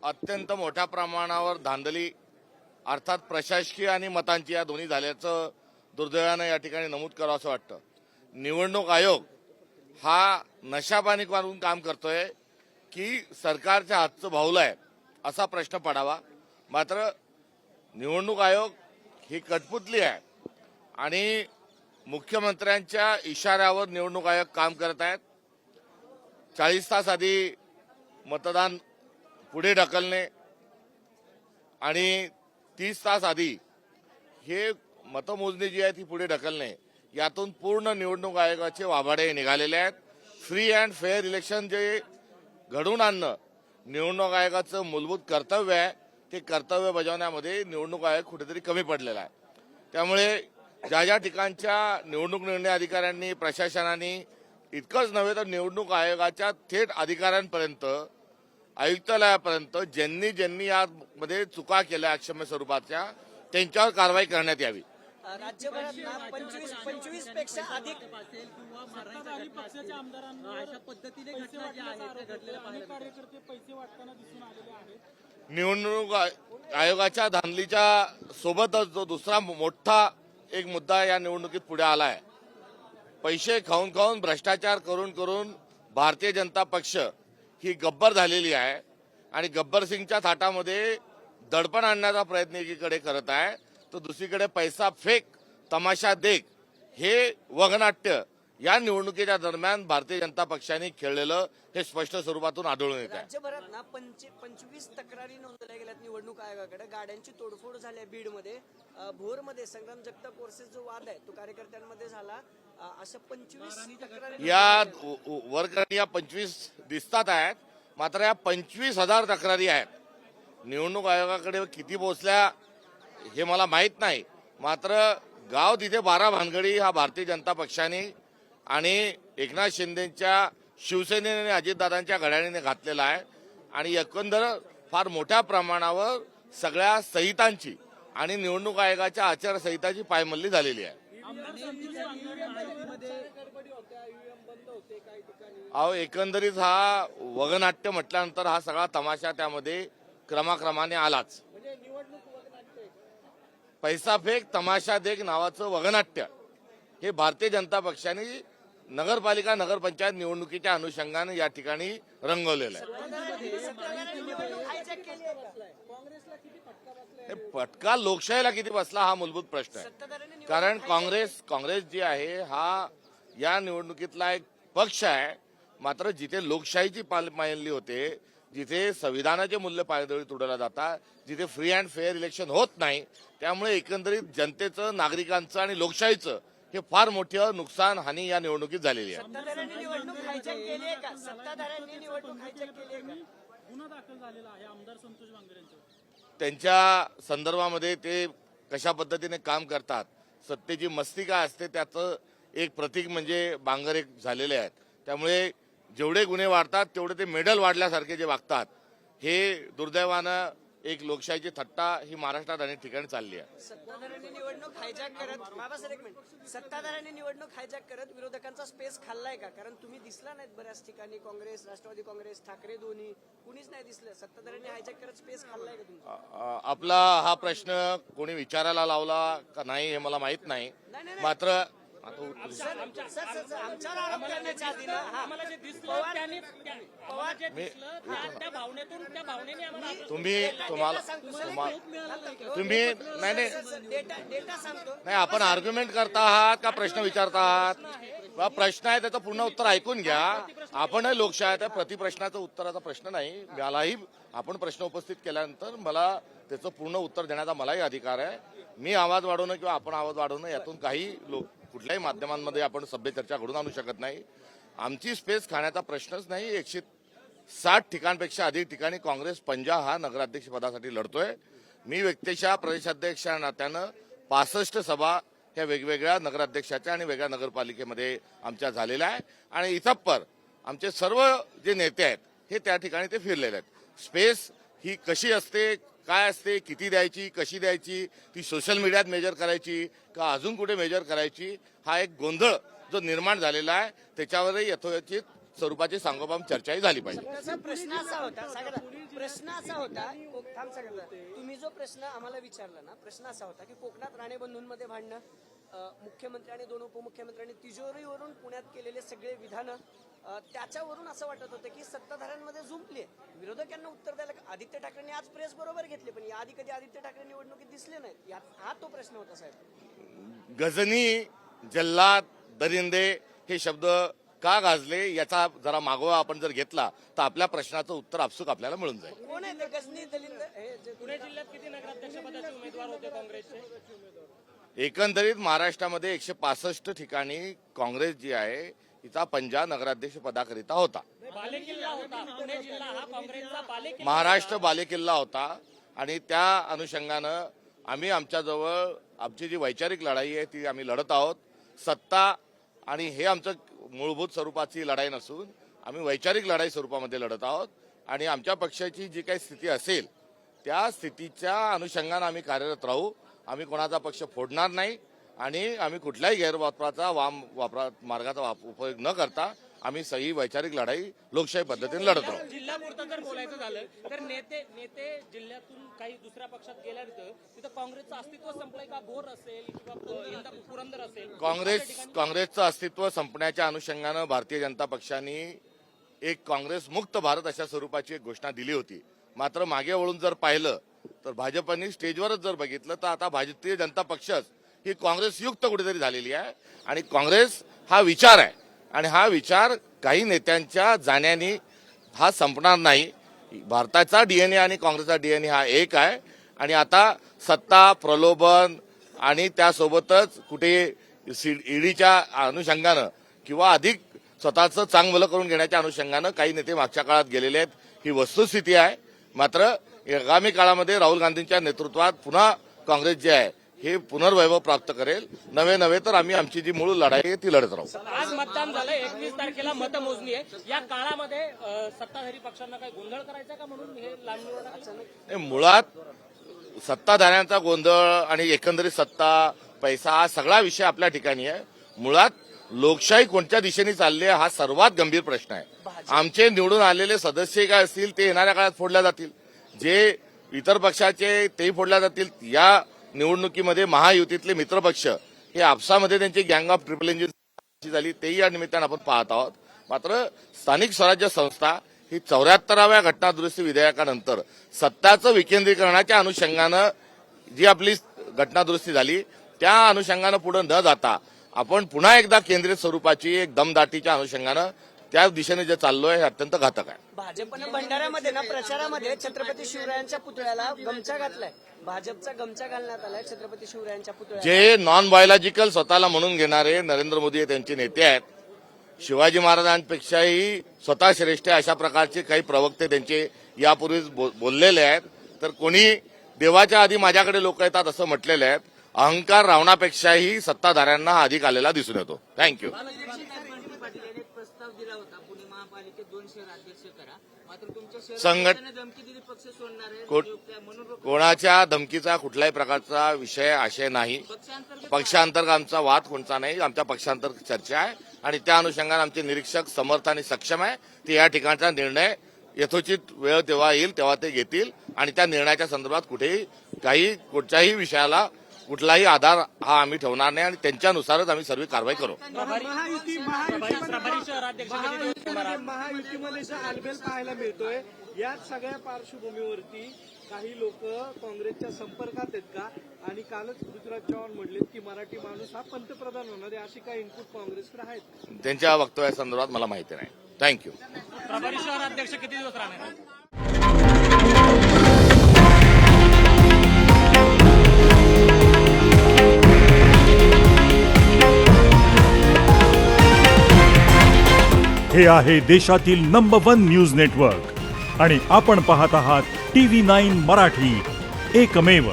अत्यंत मोठ्या प्रमाणावर धांदली अर्थात प्रशासकीय आणि मतांची या दोन्ही झाल्याचं दुर्दैवानं या ठिकाणी नमूद करावं असं वाटतं। निवडणूक आयोग हा नशापाणी करून काम करतोय की सरकारच्या हातचं भाऊलं आहे असा प्रश्न पडावा। मात्र निवडणूक आयोग ही कठपुतली आहे आणि मुख्यमंत्र्यांच्या इशाऱ्यावर निवडणूक आयोग काम करत आहेत। 40 तास आधी मतदान पुढे ढकलणे आणि 30 तास आधी हे मतमोजणी जी आहे ती पुढे ढकलणे, यातून पूर्ण निवडणूक आयोगाचे वाभाडे निघालेले आहेत। फ्री अँड फेअर इलेक्शन जे घडवून आणणं निवडणूक आयोगाचं मूलभूत कर्तव्य आहे, ते कर्तव्य बजावण्यामध्ये निवडणूक आयोग कुठेतरी कमी पडलेला आहे। त्यामुळे ज्या ज्या ठिकाणच्या निवडणूक निर्णय अधिकाऱ्यांनी प्रशासनाने इतकंच नव्हे तर निवडणूक आयोगाच्या थेट अधिकाऱ्यांपर्यंत आयुक्तालयापर्यंत ज्यांनी ज्यांनी यामध्ये चुका केल्या अक्षम्य स्वरूपाच्या त्यांच्यावर कारवाई करण्यात यावी। राज्यभरात 25 पेक्षा अधिक सत्ताधारी पक्षाच्या आमदारांना अशा पद्धतीने घटना ज्या आहेत त्या घडलेल्या कार्यकर्ते पैसे वाटताना दिसून आलेले आहेत। निवडणूक आयोगाच्या धांदलीच्या सोबतच जो दुसरा मोठा एक मुद्दा या निवडणुकीत पुढे आलाय, पैसे खाऊन खाऊन भ्रष्टाचार करून करून भारतीय जनता पक्ष ही गब्बर झालेली आहे आणि गब्बर सिंगच्या थाटामध्ये दडपण आणण्याचा प्रयत्न एकीकडे करत आहे तर दुसरीकडे पैसा फेक तमाशा देख हे वगनाट्य या निवडणुकीच्या दरम्यान भारतीय जनता पक्षाने खेळलेलं हे स्पष्ट स्वरूपातून आढळून येत आहे। राज्यभरात ना 25 तक्रारी नोंदवल्या गेल्यात निवडणूक आयोगाकडे। गाड्यांची तोडफोड झाली बीडमध्ये, भोरमध्ये संग्राम जगताप वर्सेस जो वाद आहे तो कार्यकर्त्यांमध्ये झाला। अशा 25 तक्रारी या वर्गाने या 25 दिसतात आहेत, मात्र या 25,000 तक्रारी आहेत। निवडणूक आयोगाकडे किती पोहोचल्या हे मला माहीत नाही, मात्र गाव तिथे 12 भानगडी हा भारतीय जनता पक्षाने आणि एकनाथ शिंदेच्या शिवसेनेने अजितदादांच्या घड्याळीने घातलेला आहे आणि एकंदर फार मोठ्या प्रमाणावर सगळ्या संहितांची आणि निवडणूक आयोगाच्या आचारसंहिताची पायमल्ली झालेली आहे। अहो, एकंदरीत हा वगनाट्य म्हटल्यानंतर हा सगळा तमाशा त्यामध्ये क्रमाक्रमाने आलाच। पैसा फेक तमाशा देख नावाचं वगनाट्य हे भारतीय जनता पक्षाने नगरपालिका नगरपंचायत निवडणुकीच्या अनुषंगाने या ठिकाणी रंगवलेलं आहे। फटका लोकशाहीला किती बसला हा मूलभूत प्रश्न आहे, कारण काँग्रेस जी आहे हा या निवडणुकीतला एक पक्ष आहे, मात्र जिथे लोकशाहीची पायमल्ली होते, जिथे संविधानाचे मूल्य पायदळी तुडवल्या जातात, जिथे फ्री अँड फेअर इलेक्शन होत नाही, त्यामुळे एकंदरीत जनतेचं नागरिकांचं आणि लोकशाहीचं हे फार मोठं नुकसान हानी या निवडणुकीत झालेली आहे। सत्ताधाऱ्यांनी निवडणूक हायजॅक केली आहे का? सत्ताधाऱ्यांनी निवडणूक हायजॅक केली आहे का? गुन्हा दाखल झालेला आहे आमदार संतोष बांगर यांच्यावर। त्यांच्या संदर्भामध्ये ते कशा पद्धतीने काम करतात, सत्तेची मस्ती काय असते त्याचं एक प्रतीक म्हणजे बांगर एक झालेले आहेत। त्यामुळे जेवढे गुन्हे वाढतात तेवढे ते मेडल वाढल्यासारखे जे वागतात, हे दुर्दैवानं एक लोकशाहीची थट्टा ही महाराष्ट्रात अनेक ठिकाणी चालली आहे। सत्ताधाऱ्यांनी निवडणूक हायजॅक करत बाबासाहेब एक मिनिट सत्ताधाऱ्यांनी निवडणूक हायजॅक करत विरोधकांचा स्पेस खाल्लाय का? कारण तुम्ही दिसला नाहीत बऱ्याच ठिकाणी, काँग्रेस, राष्ट्रवादी काँग्रेस, ठाकरे दोन्ही कुणीच नाही दिसलं। सत्ताधाऱ्यांनी हायजॅक करत स्पेस खाल्लाय का तुमचा? आपला हा प्रश्न कोणी विचारायला लावला का नाही हे मला माहित नाही, मात्र आमच्यावर आरोप करण्याच्या आधी ना आम्हाला जे दिसलं त्याने आम्हाला जे दिसलं त्या भावनेतून त्या भावनेने आम्हाला तुम्ही नाही डेटा सांगतो। नाही आपण आर्ग्युमेंट करता आहात का प्रश्न विचारता आहात? प्रश्न आहे त्याचं पूर्ण उत्तर ऐकून घ्या। आपणही लोकशाही त्या प्रतिप्रश्नाचं उत्तराचा प्रश्न नाही, मलाही आपण प्रश्न उपस्थित केल्यानंतर मला त्याचं पूर्ण उत्तर देण्याचा मलाही अधिकार आहे। मी आवाज वाढवणं किंवा आपण आवाज वाढवणं यातून काही कुठल्याही माध्यमांमध्ये आपण सभ्य चर्चा घडून आणू शकत नाही। आमची स्पेस खाण्याचा प्रश्नच नाही। 160 ठिकाणपेक्षा अधिक ठिकाणी काँग्रेस पंजा हा नगराध्यक्ष पदासाठी लढतोय। मी व्यक्तिशः प्रदेशाध्यक्ष नात्यानं 65 सभा ह्या वेगवेगळ्या नगराध्यक्षाच्या आणि वेगळ्या नगरपालिकेमध्ये आमच्या झालेल्या आहे आणि इथपर आमचे सर्व जे नेते आहेत हे त्या ठिकाणी ते फिरलेले आहेत। स्पेस ही कशी असते, काय असते, किती द्यायची, कशी द्यायची, ती सोशल मीडियात मेजर करायची का अजून कुठे मेजर करायची, हा एक गोंधळ जो निर्माण झालेला आहे त्याच्यावरही यथोचित स्वरूपाची सांगोपांग चर्चाही झाली पाहिजे. त्याचा प्रश्न असा होता प्रश्न असा होता थांब सांगितलं तुम्ही जो प्रश्न आम्हाला विचारला ना, प्रश्न असा होता की कोकणात राणेबंधूंमध्ये भांडणं, मुख्यमंत्री आणि 2 उपमुख्यमंत्र्यांनी तिजोरीवरून पुण्यात केलेले सगळे विधानं, त्याच्यावरून असं वाटत होतं की सत्ताधाऱ्यांमध्ये जुंपली. विरोधकांना उत्तर द्यायला आदित्य ठाकरेंनी आज प्रेस बरोबर घेतले, पण याआधी कधी आदित्य ठाकरे निवडणुकीत दिसले नाहीत. हा तो प्रश्न होता साहेब. गजनी, जल्लाद, दरिंदे हे शब्द का गाजले याचा जरा मागोवा आपण जर घेतला तर आपल्या प्रश्नाचं उत्तर आपसूक आपल्याला मिळून जाईल. कोण आहे ते गजनी दलिंद? पुणे जिल्ह्यात किती नगराध्यक्षपदाचे उमेदवार होते काँग्रेसचे? एकंदरीत महाराष्ट्रामध्ये 165 ठिकाणी काँग्रेस जी आहे तिचा पंजा नगराध्यक्ष पदाकरिता होता. बालेकिल्ला होता पुणे जिल्हा, हा काँग्रेसचा बालेकिल्ला. महाराष्ट्र बालेकिल्ला होता आणि त्या अनुषंगानं आम्ही आमच्याजवळ आमची जी वैचारिक लढाई आहे ती आम्ही लढत आहोत. सत्ता आणि हे आमचं मूलभूत स्वरूपाची लढाई नसून आम्ही वैचारिक लढाई स्वरूपामध्ये लढत आहोत आणि आमच्या पक्षाची जी काही स्थिती असेल त्या स्थितीच्या अनुषंगानं आम्ही कार्यरत राहू. आम्ही कोणाचा पक्ष फोडणार नाही आणि आम्ही कुठल्याही गैरवापराचा मार्गाचा उपयोग न करता आम्ही सही वैचारिक लढाई लोकशाही पद्धतीने लढत राहू. जिल्ह्यापुरतं जर बोलायचं झालं तर नेते जिल्ह्यातून काही दुसऱ्या पक्षात गेल्यानंतर तिथं काँग्रेसचं अस्तित्व संपलंय का? भोर असेल किंवा पुरंदर असेल, काँग्रेसचं अस्तित्व संपण्याच्या अनुषंगानं भारतीय जनता पक्षाने एक काँग्रेस मुक्त भारत अशा स्वरूपाची एक घोषणा दिली होती. मात्र मागे वळून जर पाहिलं तर भाजपनी स्टेजवरच जर बघितलं तर आता भारतीय जनता पक्षच ही काँग्रेस युक्त कुठेतरी झालेली आहे आणि काँग्रेस हा विचार आहे आणि हा विचार काही नेत्यांच्या जाण्याने हा संपणार नाही. भारताचा डीएनए आणि काँग्रेसचा डीएनए हा एक आहे आणि आता सत्ता, प्रलोभन आणि त्यासोबतच कुठे ईडीच्या अनुषंगानं किंवा अधिक स्वतःचं चांगलं करून घेण्याच्या अनुषंगानं काही नेते मागच्या काळात गेलेले आहेत. ही वस्तुस्थिती आहे. मात्र आगामी काळामध्ये राहुल गांधींच्या नेतृत्वात पुन्हा काँग्रेस जे आहे हे पुनर्वैभव प्राप्त करेल. नवे तर आम्ही आमची जी मूळ लढाई आहे ती लढत राहू. आज मतदान झालं, 21 तारखेला मतमोजणी आहे. या काळामध्ये सत्ताधारी पक्षांना काही गोंधळ करायचा का म्हणून हे लांबणीवर? मुळात सत्ताधाऱ्यांचा गोंधळ आणि एकंदरीत सत्ता, पैसा हा सगळा विषय आपल्या ठिकाणी आहे. मुळात लोकशाही कोणत्या दिशेने चालली आहे हा सर्वात गंभीर प्रश्न आहे. आमचे निवडून आलेले सदस्य काय असतील ते येणाऱ्या काळात फोडल्या जातील, जे इतर पक्षाचे तेही फोडल्या जातील. या निवडणुकीमध्ये महायुतीतले मित्रपक्ष हे आपसामध्ये त्यांची गँग ऑफ ट्रिपल इंजिन झाली तेही या निमित्तानं आपण पाहत आहोत. मात्र स्थानिक स्वराज्य संस्था ही 74व्या घटनादुरुस्ती विधेयकानंतर सत्ताचं विकेंद्रीकरणाच्या अनुषंगानं जी आपली घटनादुरुस्ती झाली त्या अनुषंगानं पुढे न जाता आपण पुन्हा एकदा केंद्रीय स्वरूपाची एक दमदाटीच्या अनुषंगानं त्या दिशेने जे चाललोय हे अत्यंत घातक आहे. भाजपनं भंडाऱ्यामध्ये ना प्रचारामध्ये छत्रपती शिवरायांच्या पुतळ्याला गमछा घातलाय. भाजपचा गमछा घालण्यात आलाय छत्रपती शिवरायांच्या पुतळ्याला. जे नॉन बायोलॉजिकल स्वतःला म्हणून घेणारे नरेंद्र मोदी हे त्यांचे नेते आहेत. शिवाजी महाराजांपेक्षाही स्वतः श्रेष्ठ अशा प्रकारचे काही प्रवक्ते त्यांचे यापूर्वीच बोललेले आहेत. तर कोणी देवाच्या आधी माझ्याकडे लोक येतात असं म्हटलेले आहेत. अहंकार रावणापेक्षाही सत्ताधाऱ्यांना हा अधिक आलेला दिसून येतो. थँक्यू. प्रस्ताव दिला होता पुणे महापालिकेत 2 शहर अध्यक्ष करा, मात्र तुमच्या संघटना धमकी दिली पक्ष सोडणार आहे म्हणून कोणाच्या धमकीचा कुठल्याही प्रकारचा विषय आशय नाही. पक्षांतर्गत आमचा वाद कोणता नाही. आमच्या पक्षांतर्गत चर्चा आहे आणि त्या अनुषंगाने आमचे निरीक्षक समर्थ आणि सक्षम आहे. ते या ठिकाणचा निर्णय यथोचित वेळ तेव्हा येईल तेव्हा ते घेतील आणि त्या निर्णयाच्या संदर्भात कुठेही कुठच्याही विषयाला कुठलाही आधार हा आम्ही ठेवणार नाही आणि त्यांच्यानुसारच आम्ही सर्व कारवाई करू. महायुतीमध्ये जो आलबेल पाहायला मिळतोय या सगळ्या पार्श्वभूमीवरती काही लोक काँग्रेसच्या संपर्कात आहेत का? आणि कालच पृथ्वीराज चव्हाण म्हणले की मराठी माणूस हा पंतप्रधान होणार आहे, अशी काही इनपुट काँग्रेसकडे आहेत. त्यांच्या वक्तव्यासंदर्भात मला माहिती नाही. थँक्यू. प्रभारी शहर अध्यक्ष किती दिवस राहणार? हे आहे देशातील नंबर 1 न्यूज नेटवर्क आणि आपण पाहत आहात TV9 मराठी, एकमेव.